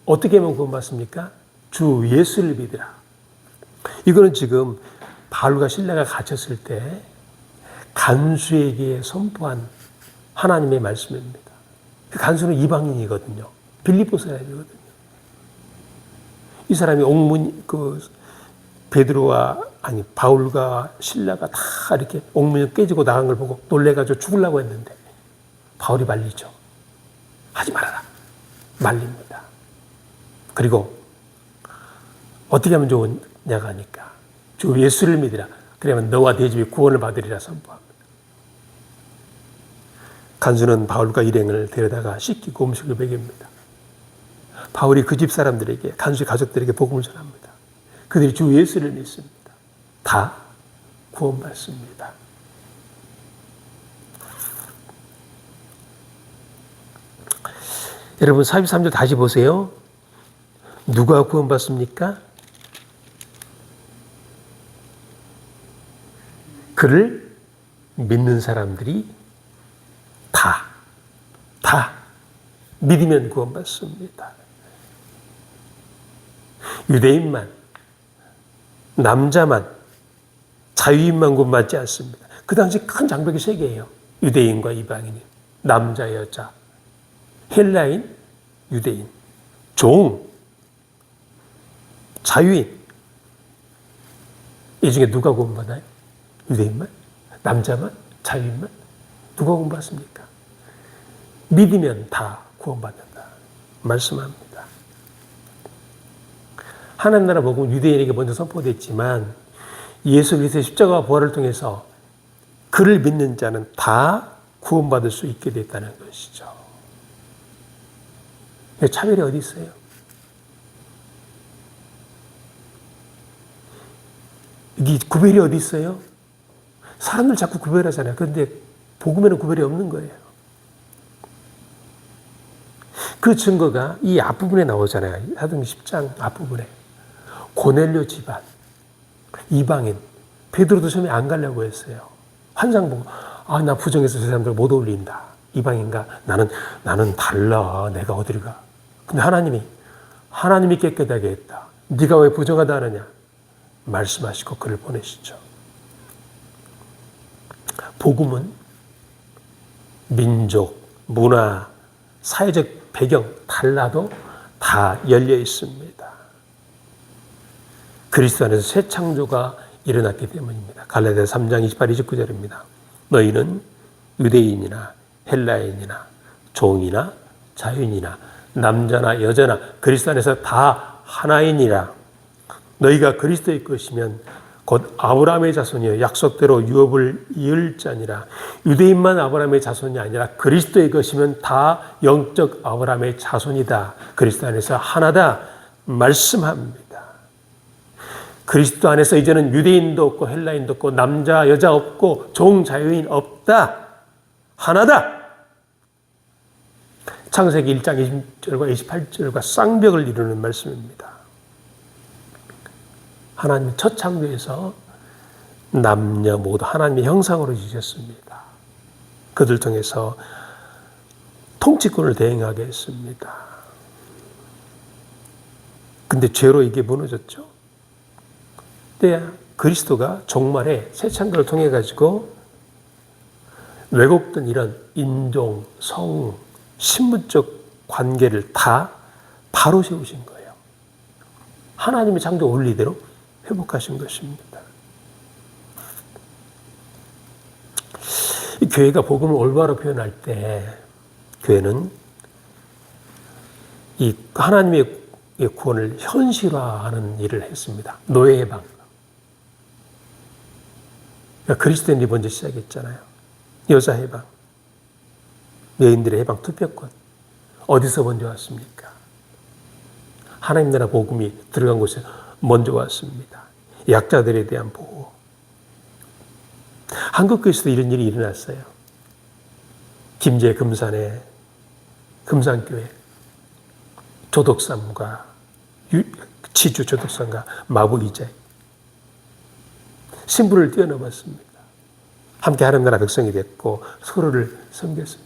어떻게 하면 구원받습니까? 주 예수를 믿으라. 이거는 지금 바울과 실라가 갇혔을 때 간수에게 선포한 하나님의 말씀입니다. 그 간수는 이방인이거든요. 빌립보 사람이거든요. 이 사람이 바울과 실라가 다 이렇게 옥문이 깨지고 나간 걸 보고 놀래가지고 죽으려고 했는데 바울이 말리죠. 하지 말아라. 말립니다. 그리고 어떻게 하면 좋으냐가 하니까 주 예수를 믿으라. 그러면 너와 네 집이 구원을 받으리라 선포합니다. 간수는 바울과 일행을 데려다가 씻기고 음식을 먹입니다. 바울이 그 집 사람들에게, 간수의 가족들에게 복음을 전합니다. 그들이 주 예수를 믿습니다. 다 구원받습니다. 여러분 43절 다시 보세요. 누가 구원받습니까? 그를 믿는 사람들이 다 믿으면 구원받습니다. 유대인만, 남자만, 자유인만 구원받지 않습니다. 그 당시 큰 장벽이 세 개예요. 유대인과 이방인, 남자, 여자, 헬라인, 유대인, 종, 자유인. 이 중에 누가 구원받아요? 유대인만? 남자만? 자유인만? 누가 구원받습니까? 믿으면 다 구원받는다 말씀합니다. 하나님 나라 복음은 유대인에게 먼저 선포됐지만 예수 그리스도의 십자가와 부활을 통해서 그를 믿는 자는 다 구원받을 수 있게 됐다는 것이죠. 차별이 어디 있어요? 이 구별이 어디 있어요? 사람들 자꾸 구별하잖아요. 그런데 복음에는 구별이 없는 거예요. 그 증거가 이 앞부분에 나오잖아요. 사도행전 10장 앞부분에. 고넬료 집안, 이방인. 베드로도 처음에 안 가려고 했어요. 환상 보고 나 부정해서 저 사람들 못 어울린다. 이방인가? 나는 달라. 내가 어디를 가. 근데 하나님이 깨끗하게 했다. 네가 왜 부정하다 하느냐? 말씀하시고 그를 보내시죠. 복음은 민족, 문화, 사회적 배경 달라도 다 열려 있습니다. 그리스도 안에서 새 창조가 일어났기 때문입니다. 갈라디아서 3장 28, 29절입니다. 너희는 유대인이나 헬라인이나 종이나 자유인이나 남자나 여자나 그리스도 안에서 다 하나이니라. 너희가 그리스도의 것이면 곧 아브라함의 자손이여 약속대로 유업을 이을 자니라. 유대인만 아브라함의 자손이 아니라 그리스도의 것이면 다 영적 아브라함의 자손이다. 그리스도 안에서 하나다 말씀합니다. 그리스도 안에서 이제는 유대인도 없고 헬라인도 없고 남자 여자 없고 종 자유인 없다. 하나다. 창세기 1장 20절과 28절과 쌍벽을 이루는 말씀입니다. 하나님은 첫 창조에서 남녀 모두 하나님의 형상으로 지으셨습니다. 그들 통해서 통치권을 대행하게 했습니다. 근데 죄로 이게 무너졌죠. 그때 그리스도가 종말에 새 창조를 통해 가지고 왜곡된 이런 인종, 성, 신분적 관계를 다 바로 세우신 거예요. 하나님의 창조 원리대로 회복하신 것입니다. 이 교회가 복음을 올바로 표현할 때 교회는 이 하나님의 구원을 현실화하는 일을 했습니다. 노예 해방. 그러니까 그리스도인이 먼저 시작했잖아요. 여자 해방. 여인들의 해방, 투표권. 어디서 먼저 왔습니까? 하나님 나라 복음이 들어간 곳에 먼저 왔습니다. 약자들에 대한 보호. 한국교회에서도 이런 일이 일어났어요. 김제 금산의 금산교회 조덕삼과 치주 조덕삼과 마부이제 신분을 뛰어넘었습니다. 함께 하나님 나라 백성이 됐고 서로를 섬겼습니다.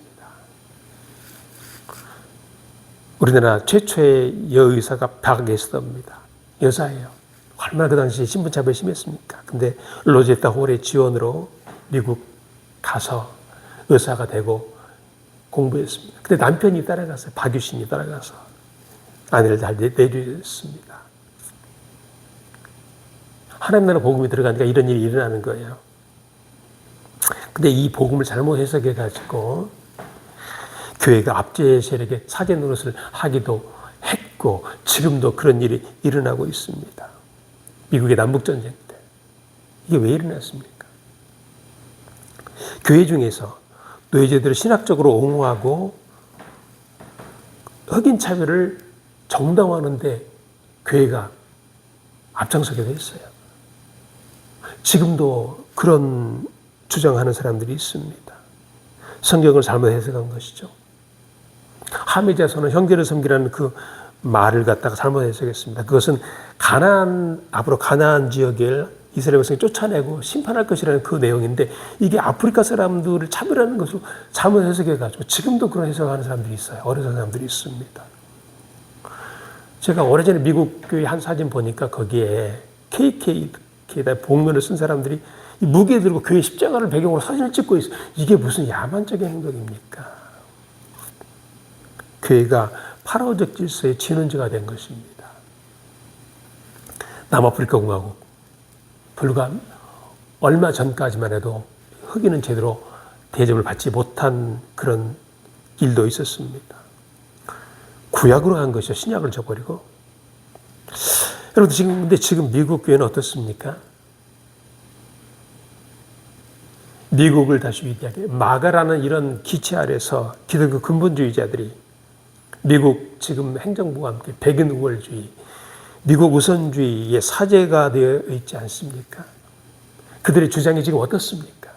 우리나라 최초의 여의사가 박예스더입니다. 여자예요. 얼마나 그 당시 신분차별이 심했습니까? 근데 로제타 홀의 지원으로 미국 가서 의사가 되고 공부했습니다. 근데 남편이 따라갔어요. 박유신이 따라가서 아내를 잘 내주셨습니다. 하나님 나라 복음이 들어가니까 이런 일이 일어나는 거예요. 근데 이 복음을 잘못 해석해가지고 교회가 압제 세력의 사제 노릇을 하기도 했고 지금도 그런 일이 일어나고 있습니다. 미국의 남북전쟁 때. 이게 왜 일어났습니까? 교회 중에서 노예제도를 신학적으로 옹호하고 흑인 차별을 정당화하는데 교회가 앞장서게 됐어요. 지금도 그런 주장하는 사람들이 있습니다. 성경을 잘못 해석한 것이죠. 하미자손은 형제를 섬기라는 그 말을 갖다가 잘못 해석했습니다. 그것은 앞으로 가나안 지역에 이스라엘 백성이 쫓아내고 심판할 것이라는 그 내용인데, 이게 아프리카 사람들을 차별하는 것으로 잘못 해석해가지고 지금도 그런 해석하는 사람들이 있어요. 어리석은 사람들이 있습니다. 제가 오래전에 미국 교회 한 사진 보니까 거기에 KK에다 복면을 쓴 사람들이 무게 들고 교회 십자가를 배경으로 사진을 찍고 있어요. 이게 무슨 야만적인 행동입니까? 교회가 파라오적 질서의 진원지가 된 것입니다. 남아프리카 공화국, 불과 얼마 전까지만 해도 흑인은 제대로 대접을 받지 못한 그런 일도 있었습니다. 구약으로 한 것이요, 신약을 줘버리고. 여러분, 근데 지금 미국 교회는 어떻습니까? 미국을 다시 위대하게, 마가라는 이런 기체 아래서 기독교 근본주의자들이 미국 지금 행정부와 함께 백인 우월주의, 미국 우선주의의 사제가 되어 있지 않습니까? 그들의 주장이 지금 어떻습니까?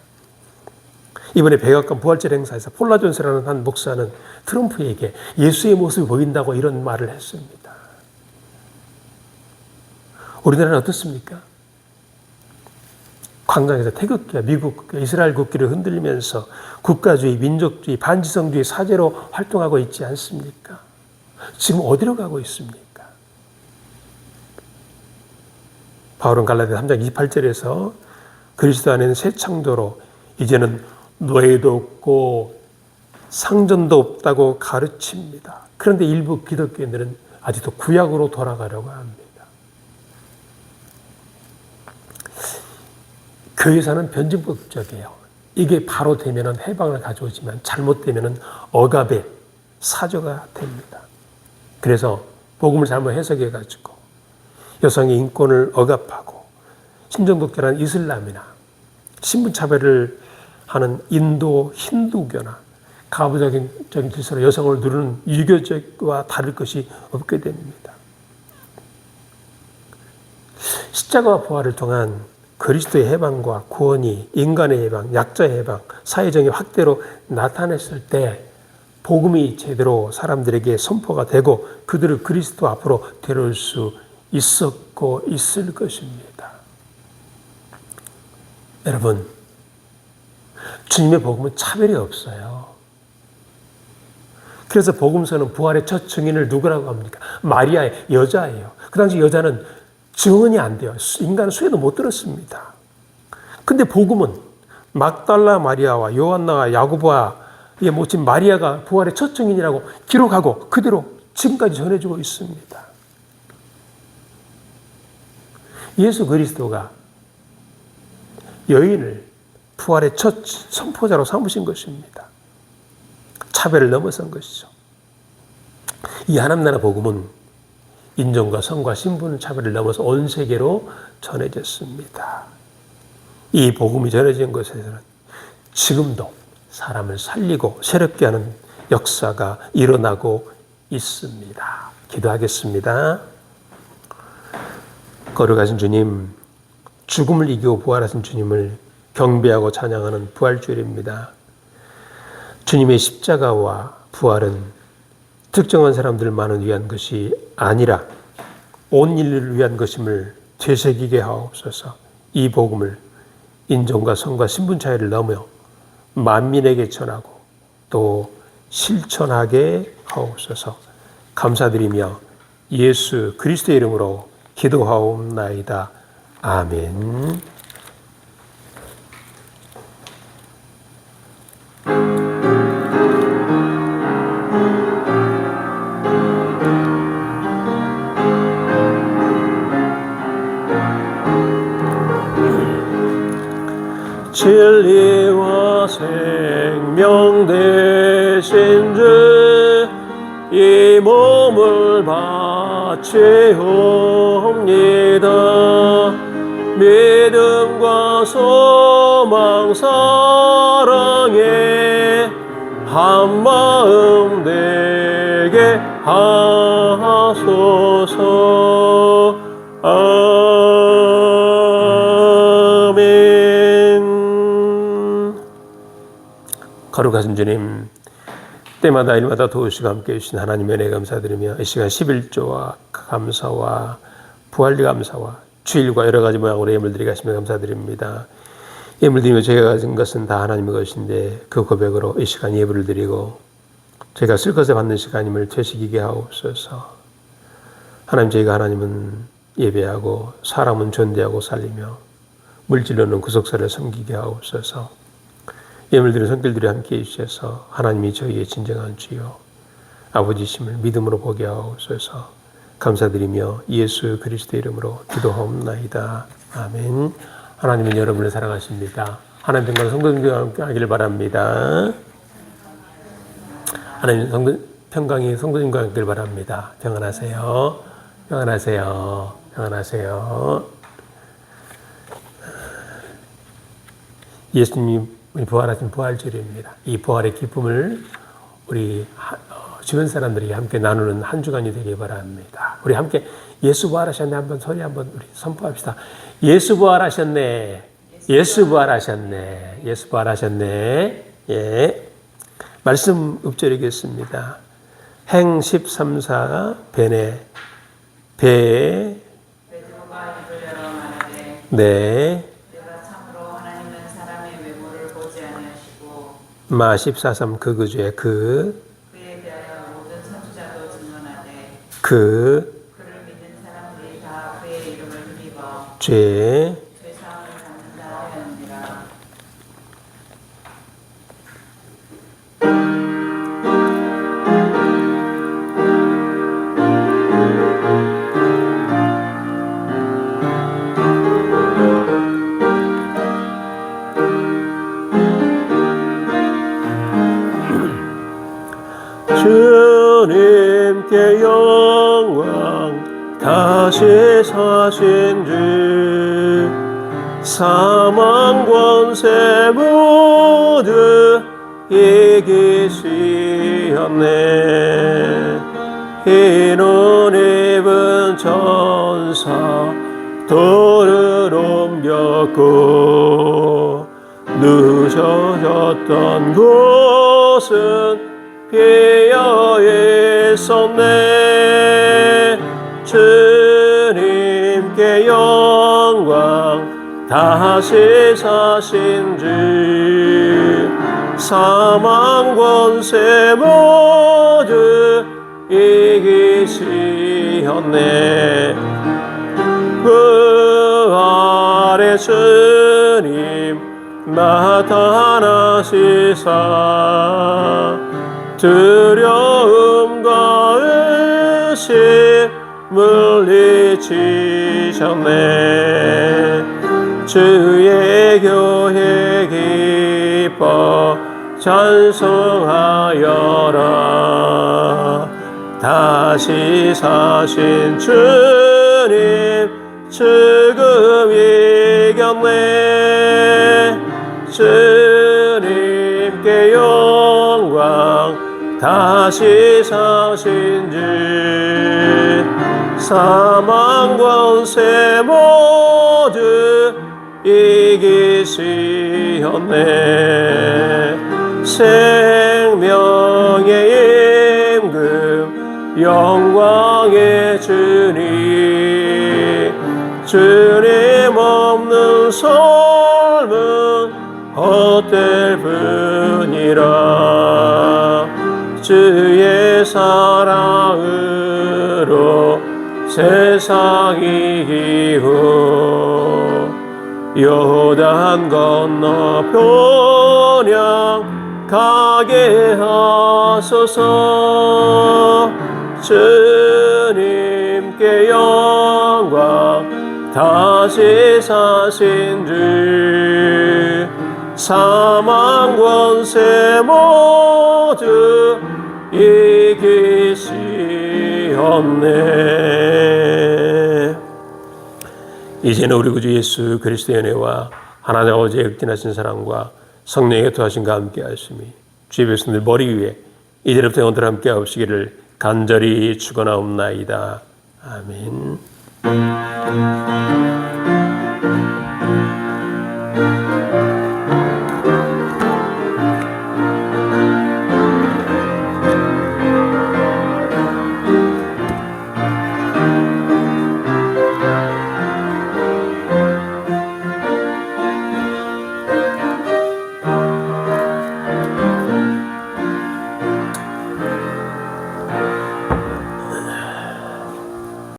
이번에 백악관 부활절 행사에서 폴라 존스라는 한 목사는 트럼프에게 예수의 모습이 보인다고 이런 말을 했습니다. 우리나라는 어떻습니까? 광장에서 태극기와 미국 이스라엘 국기를 흔들면서 국가주의, 민족주의, 반지성주의 사제로 활동하고 있지 않습니까? 지금 어디로 가고 있습니까? 바울은 갈라디아 3장 28절에서 그리스도 안에는 새 창조로 이제는 노예도 없고 상전도 없다고 가르칩니다. 그런데 일부 기독교인들은 아직도 구약으로 돌아가려고 합니다. 교회사는 변증법적이에요. 이게 바로 되면 해방을 가져오지만 잘못되면 억압의 사조가 됩니다. 그래서 복음을 잘못 해석해가지고 여성의 인권을 억압하고 신정독자라는 이슬람이나 신분차별을 하는 인도 힌두교나 가부적인 질서로 여성을 누르는 유교적과 다를 것이 없게 됩니다. 십자가와 부활을 통한 그리스도의 해방과 구원이 인간의 해방, 약자의 해방, 사회적인 확대로 나타냈을 때 복음이 제대로 사람들에게 선포가 되고 그들을 그리스도 앞으로 데려올 수 있었고 있을 것입니다. 여러분, 주님의 복음은 차별이 없어요. 그래서 복음서는 부활의 첫 증인을 누구라고 합니까? 마리아의 여자예요. 그 당시 여자는 증언이 안 돼요. 인간은 수혜도 못 들었습니다. 근데 복음은 막달라 마리아와 요한나와 야고보와의 모친 마리아가 부활의 첫 증인이라고 기록하고 그대로 지금까지 전해주고 있습니다. 예수 그리스도가 여인을 부활의 첫 선포자로 삼으신 것입니다. 차별을 넘어선 것이죠. 이 하나님 나라 복음은 인종과 성과 신분 차별을 넘어서 온 세계로 전해졌습니다. 이 복음이 전해진 곳에서는 지금도 사람을 살리고 새롭게 하는 역사가 일어나고 있습니다. 기도하겠습니다. 거룩하신 주님, 죽음을 이기고 부활하신 주님을 경배하고 찬양하는 부활주일입니다. 주님의 십자가와 부활은 특정한 사람들만을 위한 것이 아니라 온 인류를 위한 것임을 되새기게 하옵소서. 이 복음을 인종과 성과 신분 차이를 넘어 만민에게 전하고 또 실천하게 하옵소서. 감사드리며 예수 그리스도의 이름으로 기도하옵나이다. 아멘. 진리와 생명 되신 주, 이 몸을 바치옵니다. 믿음과 소망 사랑에 한마음 되게 하소서. 하소서. 아멘. 거룩하신 주님, 때마다 일마다 도우시고 함께해 주신 하나님의 은혜 감사드리며 이 시간 11조와 감사와 부활리 감사와 주일과 여러 가지 모양으로 예물 드리게 하시며 감사드립니다. 예물 드리며 저희가 가진 것은 다 하나님의 것인데 그 고백으로 이 시간 예물을 드리고 저희가 쓸 것에 받는 시간임을 되새기게 하옵소서. 하나님, 저희가 하나님은 예배하고 사람은 존대하고 살리며 물질로는 구속사를 섬기게 하옵소서. 예물들의 손길들이 함께해 주셔서 하나님이 저희의 진정한 주요 아버지심을 믿음으로 보게 하옵소서. 감사드리며 예수 그리스도의 이름으로 기도하옵나이다. 아멘. 하나님은 여러분을 사랑하십니다. 하나님 성도님과 함께 하기를 바랍니다. 하나님 평강이 성도님과 함께 바랍니다. 평안하세요. 평안하세요. 평안하세요. 예수님이 부활하신 부활절입니다. 이 부활의 기쁨을 우리 주변 사람들에게 함께 나누는 한 주간이 되길 바랍니다. 우리 함께 예수 부활하셨네 한번 소리 한번 우리 선포합시다. 예수 부활하셨네. 예수 부활하셨네. 예수 부활하셨네. 예. 말씀 읊조리겠습니다. 행 13사 배에 베드로가 입을 열어 말하되 네. 내가 참으로 하나님은 사람의 외모를 보지 아니하시고 마 14.3 그 구주에 그에 대하여 모든 선지자도 증언하되 그 그를 믿는 사람들이 다 그의 이름을 힘입어 죄 죄사함을 받는다 하였느니라. 주님께 영광 다시 사신 주 사망 권세 모두 이기시었네. 흰 옷 입은 천사 돌을 옮겼고 누셔졌던 곳은 비어 있었네. 주님께 영광 다시 사신 주 사망 권세 모두 이기시었네. 부활의 주님 나타나시사 두려움과 의심 물리치셨네. 주의 교회 기뻐 찬송하여라. 다시 사신 주님 죽음 이겼네. 주님께 영광 다시 사신 주 사망 권세 모두 이기시었네. 생명의 임금 영광의 주님 주님 없는 삶은 헛될 뿐이라. 주의 사랑으로 세상 이기고 요단 건너 편양 가게 하소서. 주님께 영광 다시 사신 주 사망 권세 모두 이기시었네. 이제는 우리 구주 예수 그리스도의 은혜와 하나님 아버지의 극진하신 사랑과 성령의 도하심과 함께 하심이 주의 백성들 머리 위에 이제부터 영원토록 함께 하옵시기를 간절히 축원하옵나이다. 아멘.